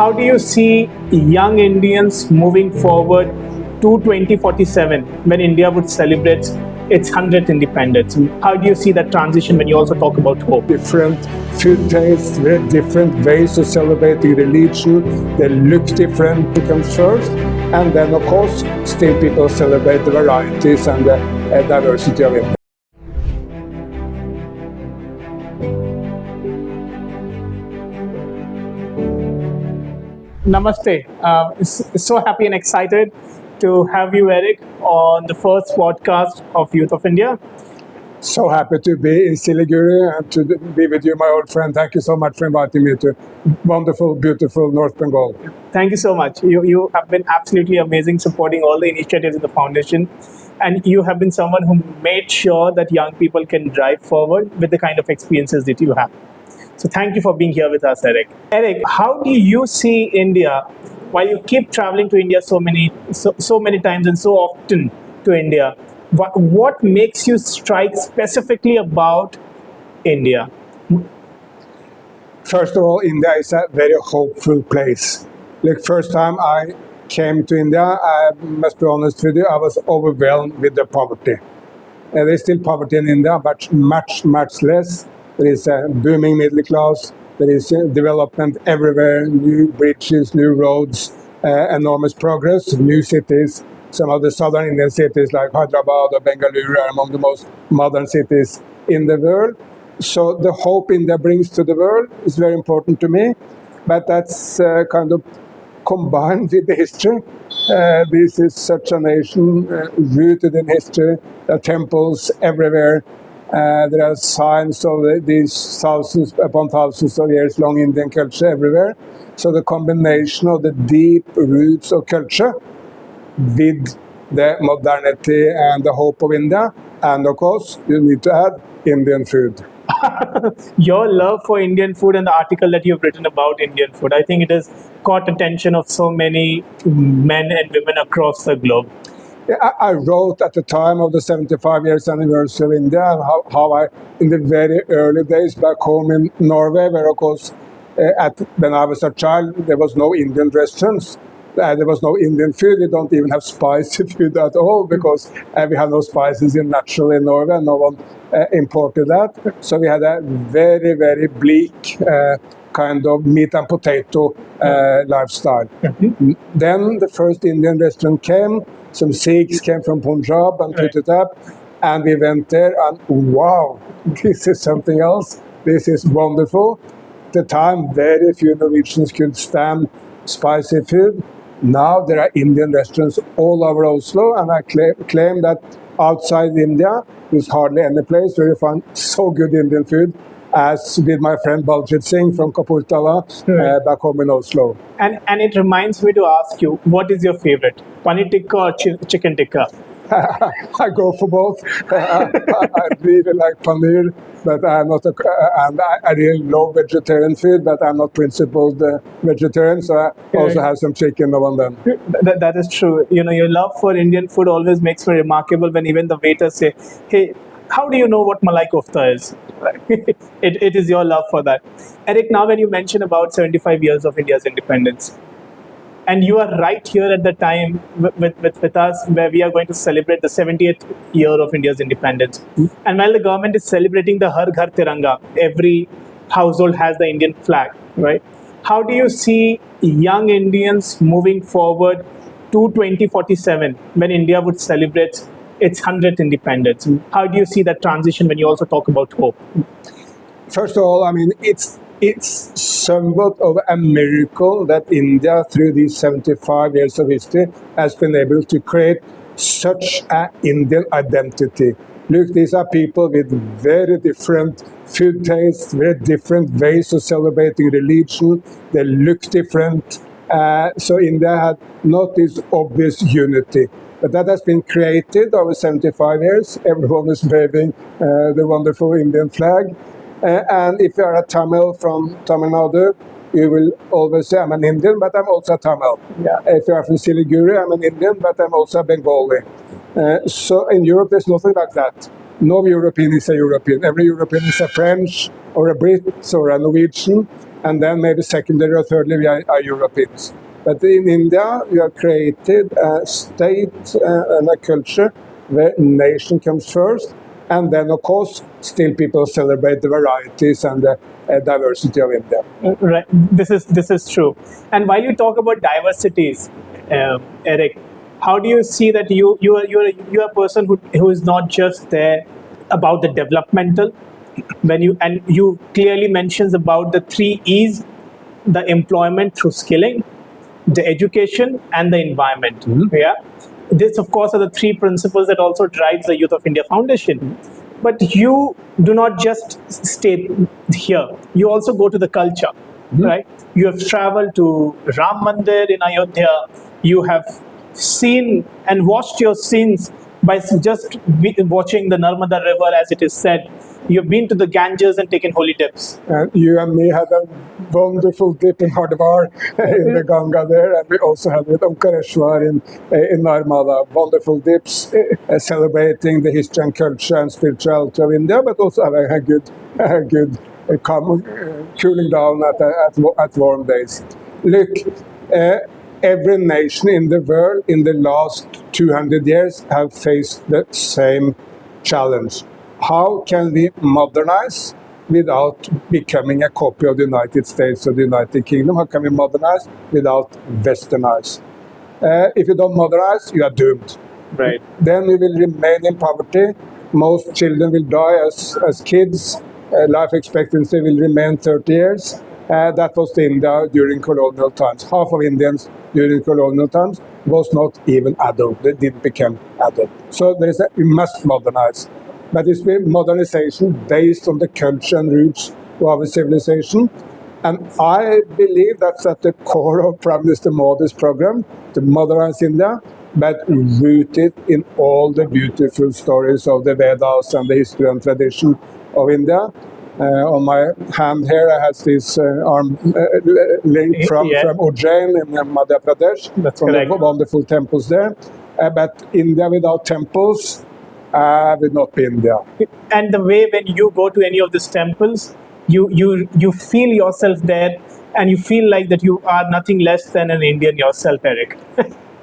How do you see young Indians moving forward to 2047 when India would celebrate its 100th independence? How do you see that transition when you also talk about hope? Different food tastes, very different ways of celebrating religion. They look different becomes first, and then of course still people celebrate the varieties and the diversity of it. Namaste. So happy and excited to have you, Erik, on the first podcast of Youth of India. So happy to be in Siliguri and to be with you, my old friend. Thank you so much for inviting me to wonderful, beautiful North Bengal. Thank you so much. You have been absolutely amazing supporting all the initiatives in the foundation. And you have been someone who made sure that young people can drive forward with the kind of experiences that you have. So thank you for being here with us, Erik. Erik, how do you see India, while you keep traveling to India so many times and so often to India, what makes you strike specifically about India? First of all, India is a very hopeful place. Like first time I came to India, I must be honest with you, I was overwhelmed with the poverty. There's still poverty in India, but much, much less. There is a booming middle class. There is development everywhere, new bridges, new roads, enormous progress, new cities. Some of the southern Indian cities like Hyderabad or Bengaluru are among the most modern cities in the world. So the hope India brings to the world is very important to me, but that's kind of combined with the history. This is such a nation rooted in history. There are temples everywhere. There are signs of these thousands upon thousands of years long Indian culture everywhere. So the combination of the deep roots of culture with the modernity and the hope of India, and of course you need to add Indian food. Your love for Indian food and the article that you've written about Indian food, I think it has caught attention of so many men and women across the globe. I wrote at the time of the 75 years anniversary of India and how I, in the very early days back home in Norway, where of course when I was a child there was no Indian restaurants, there was no Indian food, we don't even have spicy food at all because we have no spices naturally in Norway, no one imported that. So we had a very, very bleak kind of meat and potato lifestyle. Mm-hmm. Then the first Indian restaurant came. Some Sikhs came from Punjab and put it up, and we went there and wow, this is something else. This is wonderful. At the time, very few Norwegians could stand spicy food. Now there are Indian restaurants all over Oslo, and I claim that outside India, there's hardly any place where you find so good Indian food as with my friend Baljit Singh from Kapurthala back home in Oslo. And it reminds me to ask you, what is your favorite? Paneer tikka or chicken tikka? I go for both. I really like paneer, but I'm not and I really love vegetarian food, but I'm not principled vegetarian, so I also have some chicken now and then. That is true. You know, your love for Indian food always makes me remarkable when even the waiters say, hey, how do you know what malai kofta is? It is your love for that. Erik, now when you mention about 75 years of India's independence, and you are right here at the time with us where we are going to celebrate the 70th year of India's independence. Mm-hmm. And while the government is celebrating the Har Ghar Tiranga, every household has the Indian flag, right? How do you see young Indians moving forward to 2047 when India would celebrate its 100th independence? How do you see that transition when you also talk about hope? First of all, I mean, it's somewhat of a miracle that India, through these 75 years of history, has been able to create such an Indian identity. Look, these are people with very different food tastes, very different ways of celebrating religion. They look different. So India had not this obvious unity. But that has been created over 75 years. Everyone is waving the wonderful Indian flag. And if you are a Tamil from Tamil Nadu, you will always say, I'm an Indian, but I'm also a Tamil. Yeah. If you are from Siliguri, I'm an Indian, but I'm also a Bengali. So in Europe, there's nothing like that. No European is a European. Every European is a French, or a Brit or a Norwegian, and then maybe secondary or thirdly we are Europeans. But in India, you have created a state and a culture where nation comes first, and then of course still people celebrate the varieties and the diversity of India. Right. This is true. And while you talk about diversities, Erik, how do you see that you're a person who is not just there about the developmental, when you clearly mentions about the 3 E's, the employment through skilling, the education, and the environment. Yeah, this of course are the 3 principles that also drives the Youth of India Foundation. But you do not just stay here, you also go to the culture, right? You have traveled to Ram Mandir in Ayodhya, you have seen and washed your sins by just watching the Narmada river, as it is said. You've been to the Ganges and taken holy dips. And you and me had a wonderful dip in Hardwar in the Ganga there, and we also had with Omkareshwar in Narmada. Wonderful dips, celebrating the history and culture and spirituality of India, but also having a good cooling down at warm days. Look, every nation in the world in the last 200 years have faced the same challenge. How can we modernize without becoming a copy of the United States or the United Kingdom? How can we modernize without westernize? If you don't modernize, you are doomed. Right. Then we will remain in poverty. Most children will die as kids. Life expectancy will remain 30 years. That was India during colonial times. Half of Indians during colonial times was not even adult. They didn't become adult. So we must modernize. But it's modernization based on the culture and roots of our civilization. And I believe that's at the core of Prime Minister Modi's program, to modernize India, but rooted in all the beautiful stories of the Vedas and the history and tradition of India. On my hand here, I have this arm link from Ujjain in Madhya Pradesh, That's from correct. the wonderful temples there. But India without temples will not be India. And the way when you go to any of these temples, you feel yourself there, and you feel like that you are nothing less than an Indian yourself, Erik.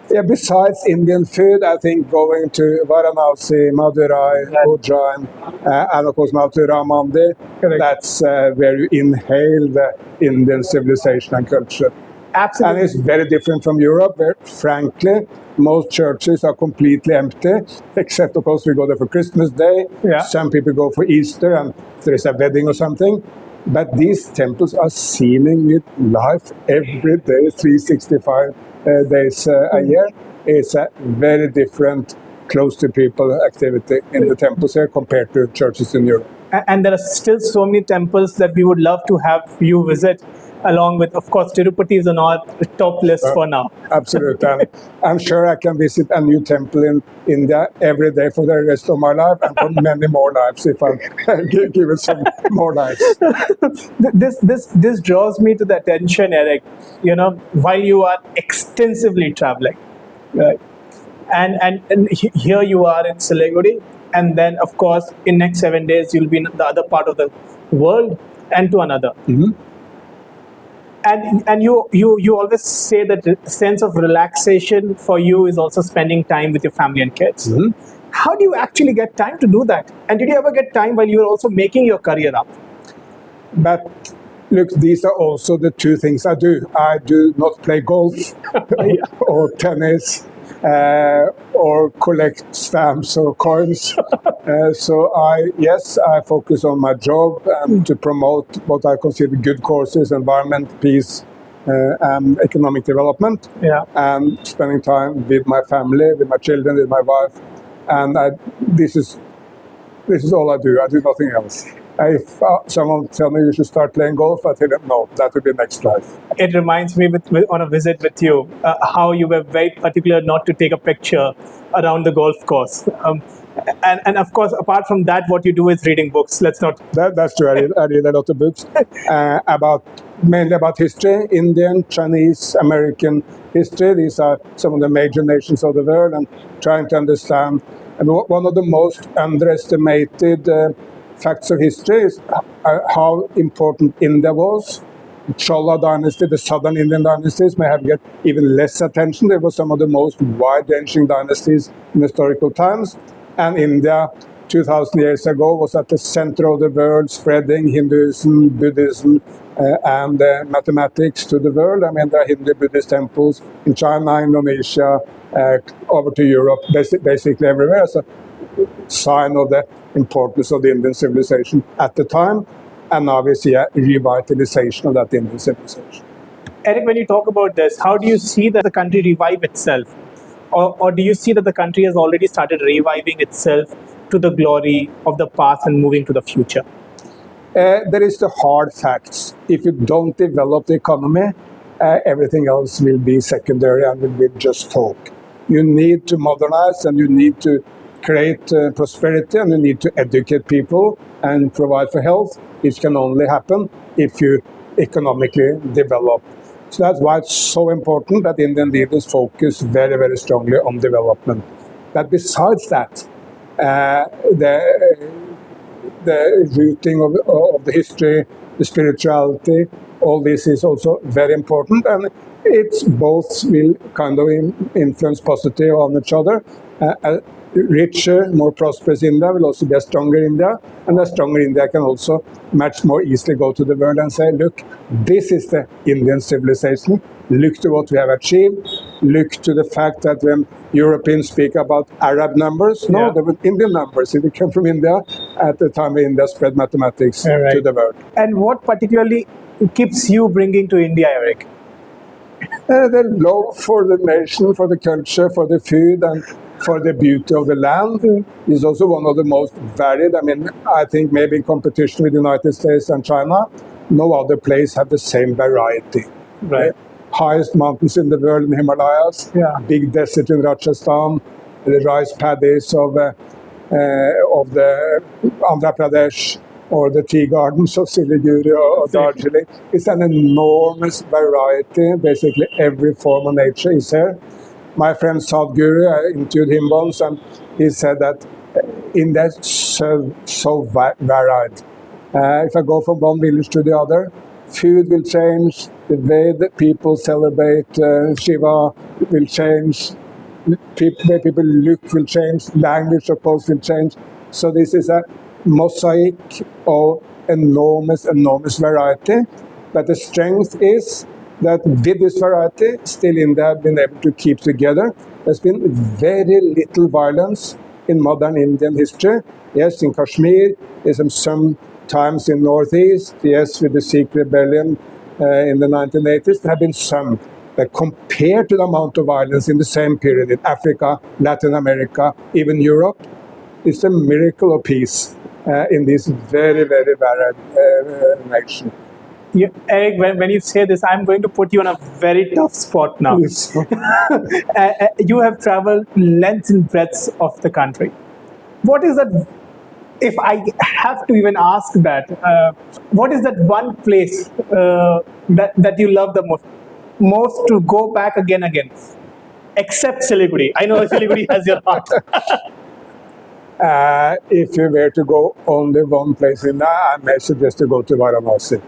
Yeah, besides Indian food, I think going to Varanasi, Madurai, Ujjain, and of course now to Ram Mandir, that's where you inhale the Indian civilization and culture. Absolutely. And it's very different from Europe, where frankly, most churches are completely empty, except of course we go there for Christmas Day. Yeah. Some people go for Easter and there is a wedding or something. But these temples are seeming with life every day, 365 days a year. It's a very different, close to people activity in the temples here compared to churches in Europe. And there are still so many temples that we would love to have you visit, along with, of course, Tirupati is on our top list for now. Absolutely. And I'm sure I can visit a new temple in India every day for the rest of my life, and for many more lives if I'm given some more lives. This draws me to the attention, Erik. You know, while you are extensively traveling, right? And here you are in Siliguri, and then of course in next 7 days you'll be in the other part of the world and to another. And you always say that the sense of relaxation for you is also spending time with your family and kids. How do you actually get time to do that? And did you ever get time while you were also making your career up? But look, these are also the 2 things I do. I do not play golf or tennis or collect stamps or coins. So I focus on my job to promote what I consider good courses, environment, peace, and economic development. Yeah. And spending time with my family, with my children, with my wife. And this is all I do. I do nothing else. If someone tell me you should start playing golf, I tell them no, that would be next life. It reminds me on a visit with you, how you were very particular not to take a picture around the golf course. And of course, apart from that, what you do is reading books. Let's not. That's true. I read a lot of books mainly about history, Indian, Chinese, American history. These are some of the major nations of the world, and trying to understand. And one of the most underestimated facts of history is how important India was. Chola dynasty, the southern Indian dynasties may have get even less attention. They were some of the most wide-ranging dynasties in historical times. And India, 2,000 years ago, was at the center of the world, spreading Hinduism, Buddhism, and mathematics to the world. I mean, there are Hindu Buddhist temples in China, Indonesia, over to Europe, basically everywhere. As a sign of the importance of the Indian civilization at the time. And now we see a revitalization of that Indian civilization. Erik, when you talk about this, how do you see that the country revive itself? Or do you see that the country has already started reviving itself to the glory of the past and moving to the future? There is the hard facts. If you don't develop the economy, everything else will be secondary and will be just talk. You need to modernize and you need to create prosperity and you need to educate people and provide for health, which can only happen if you economically develop. So that's why it's so important that Indian leaders focus very, very strongly on development. But besides that, the rooting of the history, the spirituality, all this is also very important, and it's both will kind of influence positive on each other. A richer, more prosperous India will also be a stronger India, and a stronger India can also much more easily go to the world and say, look, this is the Indian civilization. Look to what we have achieved. Look to the fact that when Europeans speak about Arab numbers, no, they were Indian numbers. It came from India at the time when India spread mathematics to the world. And what particularly keeps you bringing to India, Erik? The love for the nation, for the culture, for the food, and for the beauty of the land is also one of the most varied. I mean, I think maybe in competition with the United States and China, no other place have the same variety. Right. Highest mountains in the world in the Himalayas, big desert in Rajasthan, the rice paddies of the Andhra Pradesh, or the tea gardens of Siliguri or Darjeeling. It's an enormous variety. Basically, every form of nature is here. My friend Sadhguru, I interviewed him once, and he said that India is so varied. If I go from one village to the other, food will change, the way that people celebrate Shiva will change, the way people look will change, language of course will change. So this is a mosaic of enormous variety. But the strength is that with this variety, still India have been able to keep together. There's been very little violence in modern Indian history. Yes, in Kashmir, there's some times in Northeast, yes, with the Sikh rebellion in the 1980s, there have been some. But compared to the amount of violence in the same period in Africa, Latin America, even Europe, it's a miracle of peace in this very, very varied nation. Erik, when you say this, I'm going to put you on a very tough spot now. You have traveled lengths and breadths of the country. What is that, if I have to even ask that, what is that one place that you love the most to go back again, except Siliguri? I know Siliguri has your heart. If you were to go only one place in that, I may suggest to go to Varanasi.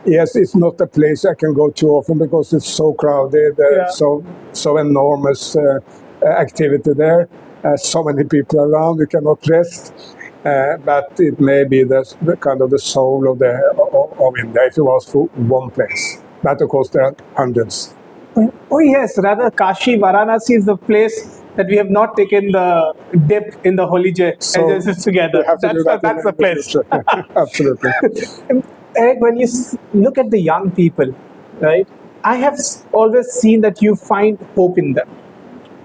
Yes, it's not a place I can go too often because it's so crowded, so enormous activity there, so many people around, you cannot rest. But it may be the kind of the soul of India if you ask for one place. But of course there are hundreds. Oh yes, rather Kashi, Varanasi is the place that we have not taken the dip in the holy together. That's the place. Absolutely. Erik, when you look at the young people, right, I have always seen that you find hope in them.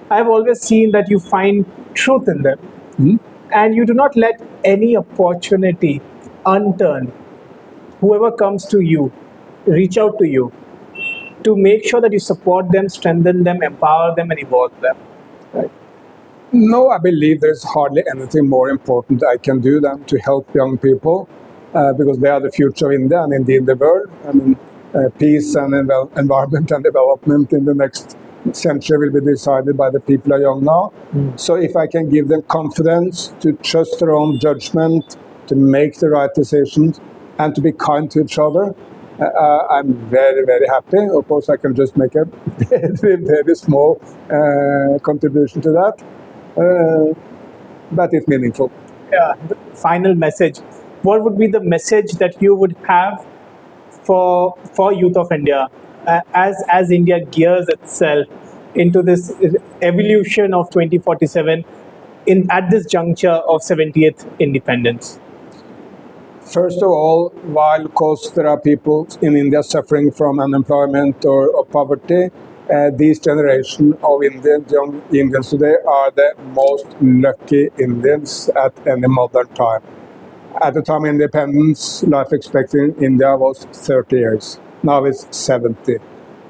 I have always seen that you find truth in them. Mm-hmm. And you do not let any opportunity unturned. Whoever comes to you, reach out to you to make sure that you support them, strengthen them, empower them, and evolve them. Right. No, I believe there's hardly anything more important I can do than to help young people because they are the future of India and indeed the world. I mean, peace and environment and development in the next century will be decided by the people who are young now. So if I can give them confidence to trust their own judgment, to make the right decisions, and to be kind to each other. I'm very, very happy. Of course, I can just make a very, very small contribution to that, but it's meaningful. The final message. What would be the message that you would have for youth of India as India gears itself into this evolution of 2047 at this juncture of 70th independence? First of all, while of course there are people in India suffering from unemployment or poverty, this generation of young Indians today are the most lucky Indians at any modern time. At the time of independence, life expectancy in India was 30 years. Now it's 70.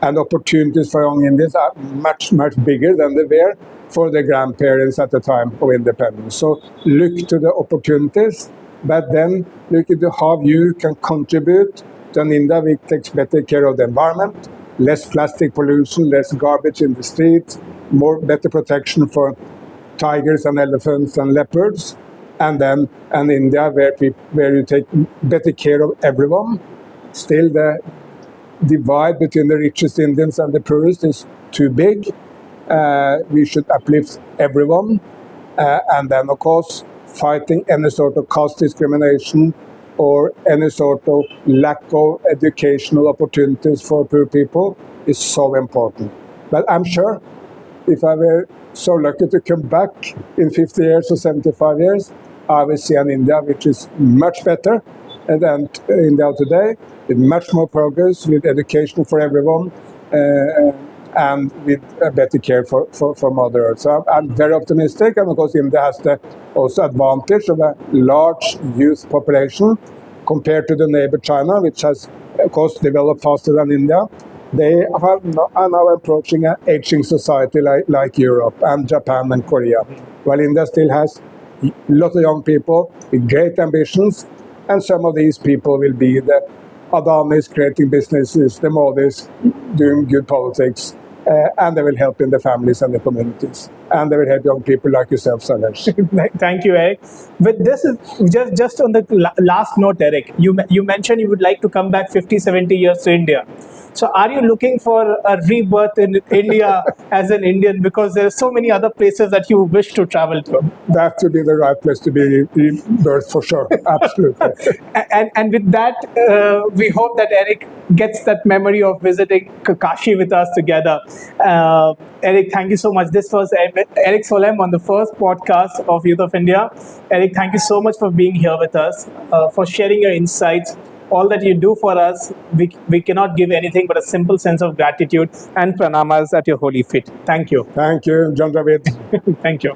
And opportunities for young Indians are much, much bigger than they were for their grandparents at the time of independence. So look to the opportunities, but then look at how you can contribute to an India which takes better care of the environment, less plastic pollution, less garbage in the streets, better protection for tigers and elephants and leopards, and then an India where you take better care of everyone. Still, the divide between the richest Indians and the poorest is too big. We should uplift everyone, and then of course fighting any sort of caste discrimination or any sort of lack of educational opportunities for poor people is so important. But I'm sure if I were so lucky to come back in 50 years or 75 years, I will see an India which is much better than India today, with much more progress, with education for everyone, and with better care for Mother Earth. So I'm very optimistic, and of course India has the also advantage of a large youth population compared to the neighbor China, which has of course developed faster than India. They are now approaching an aging society like Europe and Japan and Korea, while India still has a lot of young people with great ambitions, and some of these people will be the Adanis creating businesses, the Modis doing good politics, and they will help in the families and the communities. And they will help young people like yourself, Sanesh. Thank you, Erik. But this is just on the last note, Erik. You mentioned you would like to come back 50, 70 years to India. So are you looking for a rebirth in India as an Indian? Because there are so many other places that you wish to travel to. That would be the right place to be rebirth for sure. Absolutely. And with that, we hope that Erik gets that memory of visiting Kashi with us together. Erik, thank you so much. This was Erik Solheim on the first podcast of Youth of India. Erik, thank you so much for being here with us, for sharing your insights. All that you do for us, we cannot give anything but a simple sense of gratitude and pranamas at your holy feet. Thank you. Thank you, John David. Thank you.